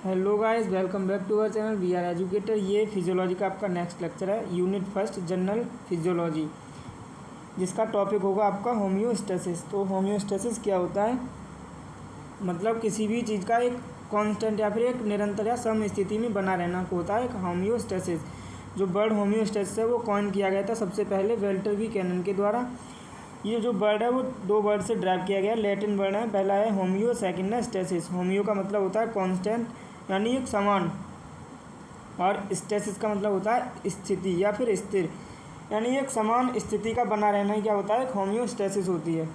Hello guys, welcome back to our channel we are educator. ये physiology का आपका next lecture है, unit first general physiology, जिसका topic होगा आपका होम्योस्टेसिस। तो होम्योस्टेसिस क्या होता है? मतलब किसी भी चीज़ का एक कांस्टेंट या फिर एक निरंतर या सम स्थिति में बना रहना को होता है एक होम्योस्टेसिस। जो वर्ड होम्योस्टेसिस है वो कॉइन किया गया था सबसे पहले वेल्टर वी कैनन के द्वारा। ये जो वर्ड है वो दो वर्ड से ड्राइव किया गया है, लैटिन वर्ड है। पहला है होम्यो, सेकंड है स्टेसिस। होम्यो का मतलब होता है कांस्टेंट यानी एक समान, और स्टेसिस का मतलब होता है स्थिति या फिर स्थिर, यानी एक समान स्थिति का बना रहना ही क्या होता है, एक होम्योस्टेसिस होती है।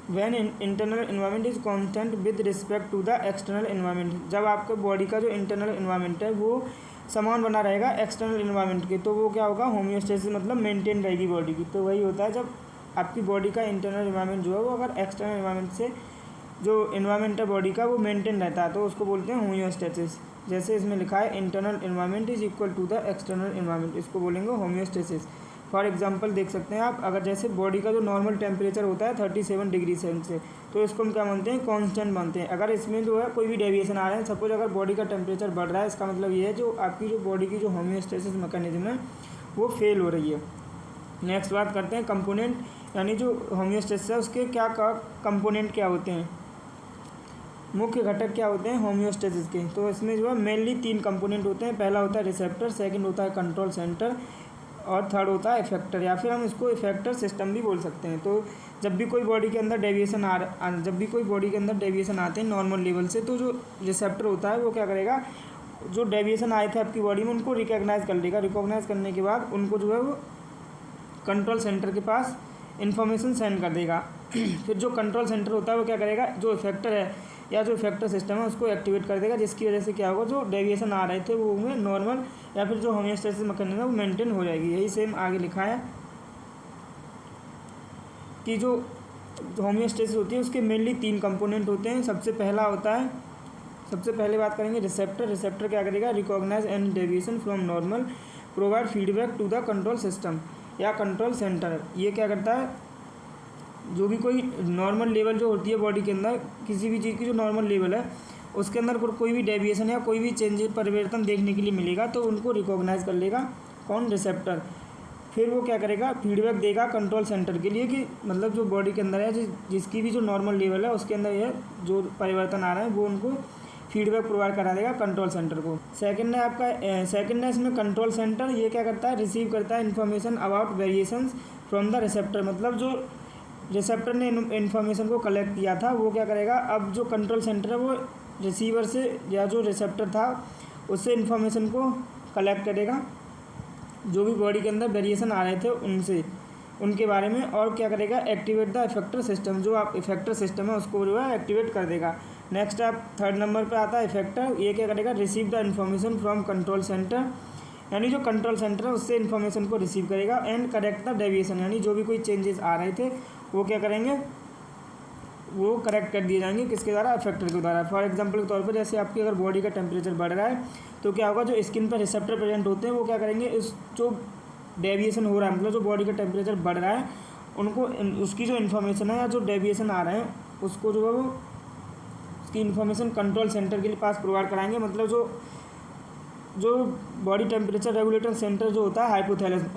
When internal environment is constant with respect to the external environment, जब आपके बॉडी का जो इंटरनल इन्वायरमेंट है वो समान बना रहेगा एक्सटर्नल इन्वायरमेंट के, तो वो क्या होगा, होम्योस्टेसिस मतलब मेंटेन रहेगी बॉडी की। तो वही होता है जब आपकी बॉडी का इंटरनल इन्वायरमेंट जो है वो अगर एक्सटर्नल इन्वायरमेंट से जो इन्वायरमेंट है बॉडी का वो मेंटेन रहता है तो उसको बोलते हैं होम्योस्टेसिस। जैसे इसमें लिखा है internal environment is equal to the external environment, इसको बोलेंगे होम्योस्टेसिस। फॉर एग्जांपल देख सकते हैं आप, अगर जैसे बॉडी का जो नॉर्मल टेम्परेचर होता है 37 डिग्री सेल्सियस, तो इसको हम क्या मानते हैं, कांस्टेंट मानते हैं। अगर इसमें जो है कोई भी डेविएशन आ रहा है, सपोज अगर बॉडी का टेम्परेचर बढ़ रहा है, इसका मतलब ये है जो आपकी जो बॉडी की जो होम्योस्टेसिस मैकेनिज्म है वो फेल हो रही है। नेक्स्ट बात करते हैं कंपोनेंट, यानी जो होम्योस्टेसिस है उसके क्या कंपोनेंट क्या होते हैं, मुख्य घटक क्या होते हैं होम्योस्टेसिस के। तो इसमें जो है मेनली 3 कंपोनेंट होते हैं। पहला होता है रिसेप्टर, सेकंड होता है कंट्रोल सेंटर, और थर्ड होता है इफेक्टर, या फिर हम इसको इफेक्टर सिस्टम भी बोल सकते हैं। तो जब भी कोई बॉडी के अंदर डेविएशन आते हैं नॉर्मल लेवल से, तो जो रिसेप्टर होता है वो क्या करेगा, जो डेविएशन आए थे आपकी बॉडी में उनको रिकॉग्नाइज कर लेगा। रिकॉग्नाइज करने के बाद उनको जो है वो कंट्रोल सेंटर के पास इंफॉर्मेशन सेंड कर देगा। फिर जो कंट्रोल सेंटर होता है वो क्या करेगा, जो इफेक्टर है या जो इफेक्टर सिस्टम है उसको एक्टिवेट कर देगा, जिसकी वजह से क्या होगा, जो डेविएशन आ रहे थे वो होंगे नॉर्मल, या फिर जो होम्योस्टेसिस मैकेनिज्म है वो मेंटेन हो जाएगी। यही सेम आगे लिखा है कि जो होम्योस्टेसिस होती है उसके मेनली 3 कंपोनेंट होते हैं। सबसे पहले बात करेंगे रिसेप्टर। रिसेप्टर क्या करेगा, recognise any deviation from normal, provide feedback to the control system या कंट्रोल सेंटर। ये क्या करता है, जो भी कोई नॉर्मल लेवल जो होती है बॉडी के अंदर, किसी भी चीज़ की जो नॉर्मल लेवल है उसके अंदर कोई भी डेविएशन या कोई भी चेंज परिवर्तन देखने के लिए मिलेगा तो उनको रिकॉग्नाइज कर लेगा कौन, रिसेप्टर। फिर वो क्या करेगा, फीडबैक देगा कंट्रोल सेंटर के लिए कि मतलब जो बॉडी के अंदर है जिसकी भी जो नॉर्मल लेवल है उसके अंदर यह जो परिवर्तन आ रहा है वो उनको फीडबैक प्रोवाइड करा देगा कंट्रोल सेंटर को। सेकंड है इसमें कंट्रोल सेंटर। ये क्या करता है, रिसीव करता है information about variations from the receptor. मतलब जो रिसेप्टर ने इन्फॉर्मेशन को कलेक्ट किया था वो क्या करेगा, अब जो कंट्रोल सेंटर है वो रिसीवर से या जो रिसेप्टर था उससे इन्फॉर्मेशन को कलेक्ट करेगा, जो भी बॉडी के अंदर वेरिएशन आ रहे थे उनके बारे में, और क्या करेगा, एक्टिवेट द इफेक्टर सिस्टम। जो आप इफेक्टर सिस्टम है उसको जो है एक्टिवेट कर देगा। नेक्स्ट आप थर्ड नंबर पे आता है इफेक्टर। ये क्या करेगा, receive the information from control centre, यानी जो कंट्रोल सेंटर है उससे इन्फॉर्मेशन को रिसीव करेगा, एंड करेक्ट द डेविएशन, यानी जो भी कोई चेंजेस आ रहे थे वो क्या करेंगे, वो करेक्ट कर दिए जाएंगे किसके द्वारा, इफेक्टर के द्वारा। फॉर एग्जांपल के तौर पर जैसे आपकी अगर बॉडी का टेम्परेचर बढ़ रहा है तो क्या होगा, जो स्किन पर रिसेप्टर प्रेजेंट होते हैं वो क्या करेंगे, इस जो डेविएशन हो रहा है मतलब जो बॉडी का टेम्परेचर बढ़ रहा है उनको उसकी जो इन्फॉर्मेशन है या जो डेविएशन आ रहे हैं उसको जो है वो उसकी इन्फॉर्मेशन कंट्रोल सेंटर के पास प्रोवाइड कराएंगे। मतलब जो बॉडी टेम्परेचर रेगुलेटर सेंटर जो होता है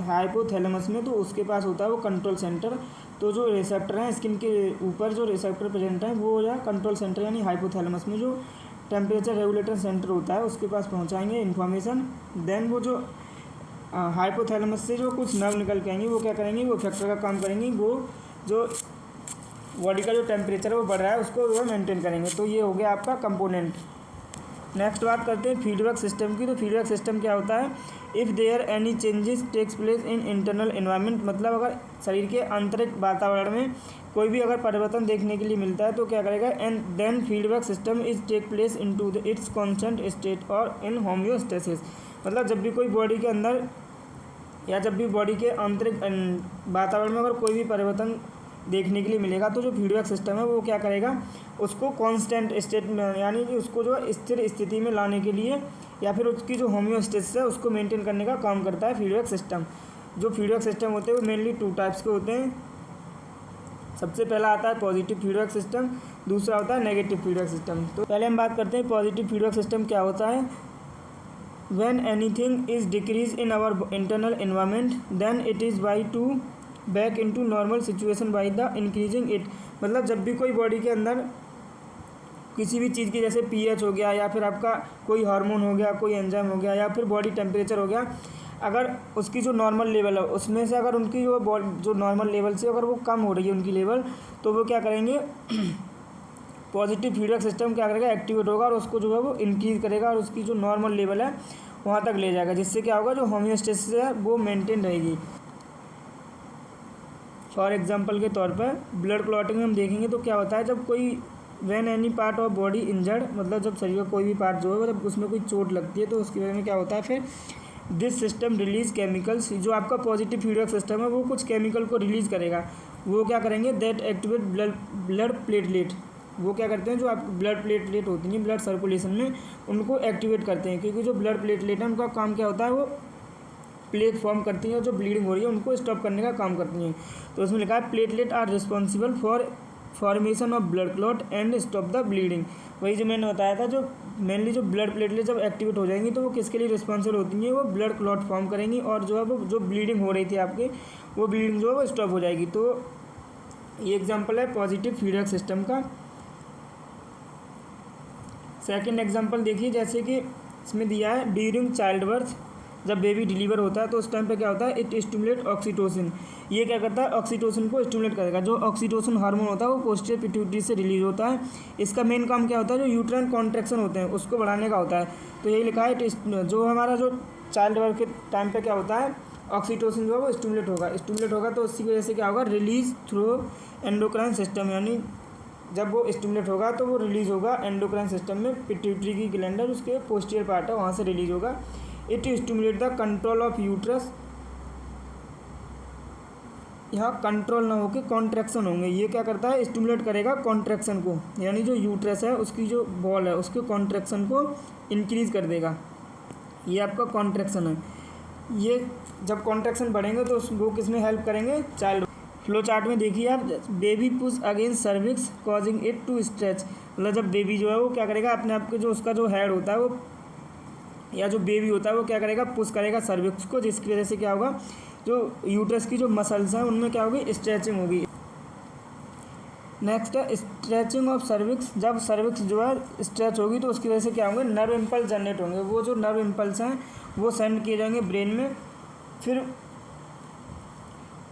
हाइपोथैलेमस में, तो उसके पास होता है वो कंट्रोल सेंटर। तो जो रिसेप्टर हैं स्किन के ऊपर जो रिसेप्टर प्रेजेंट हैं वो या कंट्रोल सेंटर यानी हाइपोथैलेमस में जो टेम्परेचर रेगुलेटर सेंटर होता है उसके पास पहुंचाएंगे इन्फॉर्मेशन। देन वो जो हाइपोथैलेमस से जो कुछ नर्व निकल के आएंगे वो क्या करेंगे, वो इफेक्टर का काम करेंगी, वो जो बॉडी का जो टेम्परेचर है वो बढ़ रहा है उसको वो मेंटेन करेंगे। तो ये हो गया आपका कंपोनेंट। नेक्स्ट बात करते हैं फीडबैक सिस्टम की। तो फीडबैक सिस्टम क्या होता है, if there any changes takes place in internal environment, मतलब अगर शरीर के आंतरिक वातावरण में कोई भी अगर परिवर्तन देखने के लिए मिलता है तो क्या करेगा, and then feedback system is take place into its constant state और इन होम्योस्टेसिस। मतलब जब भी कोई बॉडी के अंदर या जब भी बॉडी के आंतरिक वातावरण में अगर कोई भी परिवर्तन देखने के लिए मिलेगा तो जो फीडबैक सिस्टम है वो क्या करेगा, उसको कांस्टेंट स्टेट में यानी कि उसको जो स्थिर स्थिति में लाने के लिए या फिर उसकी जो होम्योस्टेसिस है उसको मेंटेन करने का काम करता है फीडबैक सिस्टम। जो फीडबैक सिस्टम होते हैं वो मेनली 2 टाइप्स के होते हैं। सबसे पहला आता है पॉजिटिव फीडबैक सिस्टम, दूसरा होता है नेगेटिव फीडबैक सिस्टम। तो पहले हम बात करते हैं पॉजिटिव फीडबैक सिस्टम क्या होता है। When anything is decrease in our internal environment then it is by to back into normal situation by the increasing it. मतलब जब भी कोई बॉडी के अंदर किसी भी चीज़ की, जैसे पीएच हो गया या फिर आपका कोई हार्मोन हो गया, कोई एंजाइम हो गया या फिर बॉडी टेम्परेचर हो गया, अगर उसकी जो नॉर्मल लेवल है उसमें से अगर उनकी जो नॉर्मल लेवल से अगर वो कम हो रही है उनकी लेवल, तो वो क्या करेंगे पॉजिटिव फीडबैक सिस्टम क्या करेगा, एक्टिवेट होगा और उसको जो है वो इंक्रीज़ करेगा और उसकी जो नॉर्मल लेवल है वहाँ तक ले जाएगा, जिससे क्या होगा जो होम्योस्टेसिस है वो मेंटेन रहेगी। फॉर एग्जांपल के तौर पर ब्लड क्लॉटिंग में हम देखेंगे तो क्या होता है, जब कोई when any part of body injured, मतलब जब शरीर का कोई भी पार्ट जो है जब उसमें कोई चोट लगती है तो उसकी वजह में क्या होता है, फिर दिस सिस्टम रिलीज केमिकल्स। जो आपका पॉजिटिव फीडबैक सिस्टम है वो कुछ केमिकल को रिलीज़ करेगा। वो क्या करेंगे, दैट एक्टिवेट ब्लड प्लेटलेट। वो क्या करते हैं, जो आप ब्लड प्लेटलेट होती हैं ब्लड सर्कुलेशन में, उनको एक्टिवेट करते हैं, क्योंकि जो ब्लड प्लेटलेट है उनका काम क्या होता है, वो प्लेट फॉर्म करती हैं और जो ब्लीडिंग हो रही है उनको स्टॉप करने का काम करती हैं। तो उसमें लिखा है platelet are responsible for formation of blood clot and stop the bleeding. वही जो मैंने बताया था, जो मेनली जो ब्लड प्लेटलेट जब एक्टिवेट हो जाएंगी तो वो किसके लिए रिस्पॉन्सिबल होती हैं, वो ब्लड क्लॉट फॉर्म करेंगी और जो है वो जो ब्लीडिंग हो रही थी आपके, वो ब्लीडिंग जो है वो स्टॉप हो जाएगी। तो ये एग्जांपल है पॉजिटिव फीडबैक सिस्टम का। सेकंड एग्जांपल देखिए, जैसे कि इसमें दिया है ड्यूरिंग चाइल्ड बर्थ, जब बेबी डिलीवर होता है तो उस टाइम पे क्या होता है, इट स्टिमुलेट ऑक्सीटोसिन। ये क्या करता है, ऑक्सीटोसिन को स्टिमुलेट करेगा। जो ऑक्सीटोसिन हार्मोन होता है वो पोस्टीरियर पिट्यूटरी से रिलीज होता है। इसका मेन काम क्या होता है, जो यूट्राइन कॉन्ट्रैक्शन होते हैं उसको बढ़ाने का होता है। तो यही लिखा है, जो हमारा जो चाइल्ड बर्थ के टाइम पे क्या होता है, ऑक्सीटोसिन जो है वो स्टिमुलेट होगा तो उसकी वजह से क्या होगा, रिलीज थ्रू एंडोक्राइन सिस्टम, यानी जब वो स्टिमुलेट होगा तो वो रिलीज़ होगा एंडोक्राइन सिस्टम में, पिट्यूटरी की ग्लैंड उसके पोस्टीरियर पार्ट है वहाँ से रिलीज होगा। It stimulate the control of uterus. यहाँ कंट्रोल ना होकर कॉन्ट्रैक्शन होंगे। ये क्या करता है, स्टिमुलेट करेगा कॉन्ट्रैक्शन को, यानी जो यूट्रस है उसकी जो बॉल है उसके कॉन्ट्रैक्शन को इंक्रीज़ कर देगा। ये आपका कॉन्ट्रैक्शन है। ये जब कॉन्ट्रैक्शन बढ़ेंगे तो वो किस में हेल्प करेंगे, चाइल्ड। फ्लो चार्ट में देखिए आप, baby push against cervix causing it to stretch. मतलब जब बेबी जो है वो क्या करेगा, अपने आप के जो उसका जो हेड होता है वो, या जो बेबी होता है वो क्या करेगा, पुश करेगा सर्विक्स को, जिसकी वजह से क्या होगा, जो यूट्रस की जो मसल्स हैं उनमें क्या होगी, स्ट्रेचिंग होगी। नेक्स्ट है स्ट्रेचिंग ऑफ सर्विक्स। जब सर्विक्स जो है स्ट्रेच होगी तो उसकी वजह से क्या होंगे, नर्व इम्पल्स जनरेट होंगे। वो जो नर्व इम्पल्स हैं वो सेंड किए जाएंगे ब्रेन में। फिर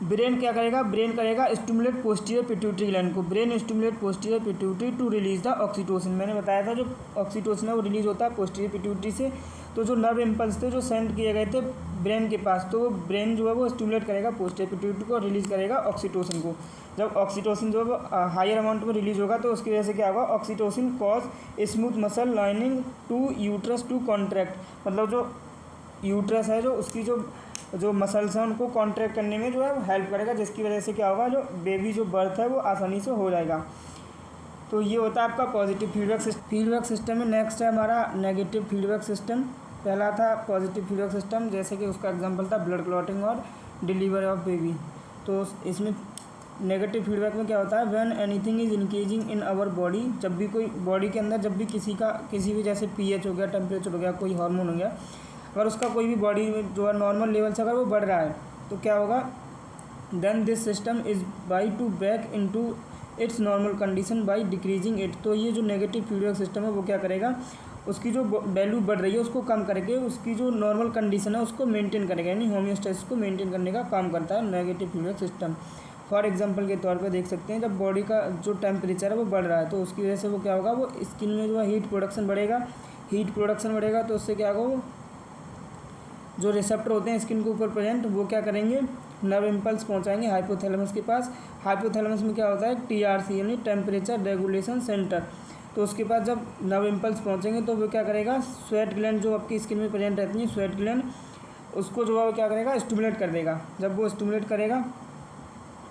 ब्रेन क्या करेगा, ब्रेन करेगा स्टिमुलेट पोस्टीरियर पिट्यूटरी ग्लैंड को। Brain stimulate posterior pituitary to release the oxytocin. मैंने बताया था जो ऑक्सीटोसिन है वो रिलीज होता है पोस्टीरियर पिट्यूटरी से। तो जो नर्व इम्पल्स थे जो सेंड किए गए थे ब्रेन के पास, तो वो ब्रेन जो है वो स्टिमुलेट करेगा पोस्टीरियर पिट्यूटरी को और रिलीज़ करेगा ऑक्सीटोसिन को। जब ऑक्सीटोसिन जो है वो हायर अमाउंट में रिलीज होगा तो उसकी वजह से क्या होगा, oxytocin cause smooth muscle lining to uterus to contract. मतलब जो यूट्रस है जो उसकी जो मसल्स हैं उनको कॉन्ट्रैक्ट करने में जो है हेल्प करेगा, जिसकी वजह से क्या होगा, जो बेबी जो बर्थ है वो आसानी से हो जाएगा। तो ये होता है आपका पॉजिटिव फीडबैक सिस्टम में। नेक्स्ट है हमारा नेगेटिव फीडबैक सिस्टम। पहला था पॉजिटिव फीडबैक सिस्टम, जैसे कि उसका एग्जांपल था ब्लड क्लॉटिंग और डिलीवरी ऑफ बेबी। तो इसमें नेगेटिव फीडबैक में क्या होता है, when anything is increasing in our body. जब भी कोई बॉडी के अंदर जब भी किसी भी जैसे पीएच हो गया, टेम्परेचर हो गया, कोई हार्मोन हो गया, अगर उसका कोई भी बॉडी जो है नॉर्मल लेवल से अगर वो बढ़ रहा है तो क्या होगा, then this system is by to back into its normal condition by decreasing it. तो ये जो नेगेटिव फीडबैक सिस्टम है वो क्या करेगा, उसकी जो वैल्यू बढ़ रही है उसको कम करके उसकी जो नॉर्मल कंडीशन है उसको मेंटेन करेगा, यानी होम्योस्टेसिस को मेंटेन करने का काम करता है negative feedback system. For example के तौर पे देख सकते हैं, जब बॉडी का जो टेम्परेचर है वो बढ़ रहा है तो उसकी वजह से वो क्या होगा, वो स्किन में जो है हीट प्रोडक्शन बढ़ेगा। तो उससे क्या होगा, वो जो रिसेप्टर होते हैं स्किन के ऊपर प्रेजेंट वो क्या करेंगे, नर्व इम्पल्स पहुंचाएंगे हाइपोथैलेमस के पास। हाइपोथैलेमस में क्या होता है, टीआरसी यानी टेम्परेचर रेगुलेशन सेंटर। तो उसके पास जब नर्व इम्पल्स पहुंचेंगे तो वो क्या करेगा, स्वेट ग्लैंड जो आपकी स्किन में प्रेजेंट रहती है, स्वेट ग्लैंड, उसको जो है वो क्या करेगा, स्टिमुलेट कर देगा। जब वो स्टिमुलेट करेगा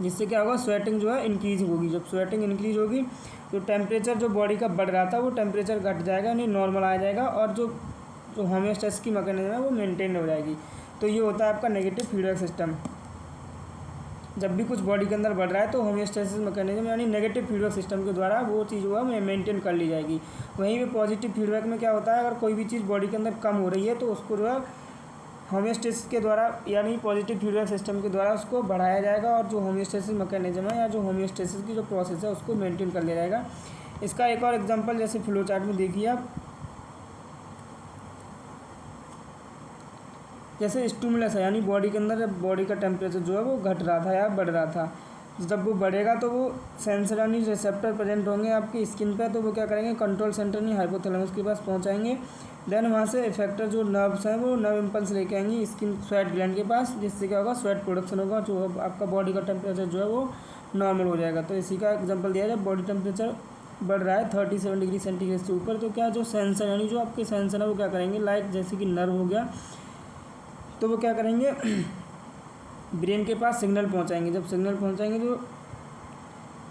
जिससे क्या होगा, स्वेटिंग जो है इंक्रीज होगी। जब स्वेटिंग इंक्रीज होगी तो टेम्परेचर जो बॉडी का बढ़ रहा था वो टेम्परेचर घट जाएगा, यानी नॉर्मल आ जाएगा और जो होम्योस्टेसिस की मैकेनिज्म है वो मेंटेन हो जाएगी। तो ये होता है आपका नेगेटिव फीडबैक सिस्टम। जब भी कुछ बॉडी के अंदर बढ़ रहा है तो होमियोस्टेसिस मैकेनिज्म यानी नेगेटिव फीडबैक सिस्टम के द्वारा वो चीज़ वो है मेंटेन कर ली जाएगी। वहीं पे पॉजिटिव फीडबैक में क्या होता है, अगर कोई भी चीज़ बॉडी के अंदर कम हो रही है तो उसको जो है होमियोस्टेसिस के द्वारा यानी पॉजिटिव फीडबैक सिस्टम के द्वारा उसको बढ़ाया जाएगा और जो होमियोस्टेसिस मैकेनिज्म है या जो होमियोस्टेसिस की जो प्रोसेस है उसको मेंटेन कर लिया जाएगा। इसका एक और एग्जांपल जैसे फ्लो चार्ट में देखिए आप, जैसे स्टिमुलस है यानी बॉडी के अंदर बॉडी का टेम्परेचर जो है वो घट रहा था या बढ़ रहा था, जब वो बढ़ेगा तो वो सेंसर यानी रिसेप्टर प्रेजेंट होंगे आपकी स्किन पे, तो वो क्या करेंगे कंट्रोल सेंटर यानी हाइपोथैलेमस के पास पहुंचाएंगे। देन वहाँ से इफेक्टर जो नर्व्स हैं वो नर्व इम्पल्स लेके आएंगी स्किन स्वेट ग्लैंड के पास, जिससे क्या होगा स्वेट प्रोडक्शन होगा, जो आपका बॉडी का टेम्परेचर जो है वो नॉर्मल हो जाएगा। तो इसी का एग्जाम्पल दिया जाए, बॉडी टेम्परेचर बढ़ रहा है 37 डिग्री सेंटीग्रेड से ऊपर, तो क्या जो सेंसर यानी जो आपके सेंसर है वो क्या करेंगे, लाइक जैसे कि नर्व हो गया तो वो क्या करेंगे ब्रेन के पास सिग्नल पहुंचाएंगे। जब सिग्नल पहुंचाएंगे तो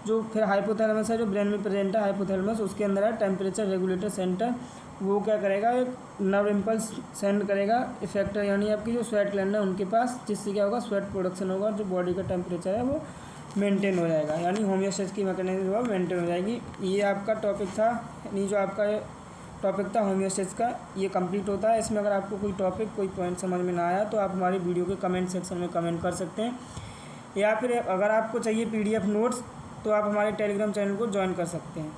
जो फिर हाइपोथैलेमस है जो ब्रेन में प्रेजेंट है, हाइपोथैलेमस उसके अंदर है टेम्परेचर रेगुलेटर सेंटर, वो क्या करेगा एक नर्व इम्पल्स सेंड करेगा इफेक्टर यानी आपकी जो स्वेट ग्लैंड है उनके पास, जिससे क्या होगा स्वेट प्रोडक्शन होगा और जो बॉडी का टेम्परेचर है वो मेंटेन हो जाएगा, यानी होमियोस्टेसिस की मैकेनिज्म जो है मेंटेन हो जाएगी। ये आपका टॉपिक था, यानी जो आपका टॉपिक था होमियोस्टेसिस का, ये कंप्लीट होता है। इसमें अगर आपको कोई टॉपिक कोई पॉइंट समझ में ना आया तो आप हमारी वीडियो के कमेंट सेक्शन में कमेंट कर सकते हैं, या फिर अगर आपको चाहिए PDF नोट्स तो आप हमारे टेलीग्राम चैनल को ज्वाइन कर सकते हैं।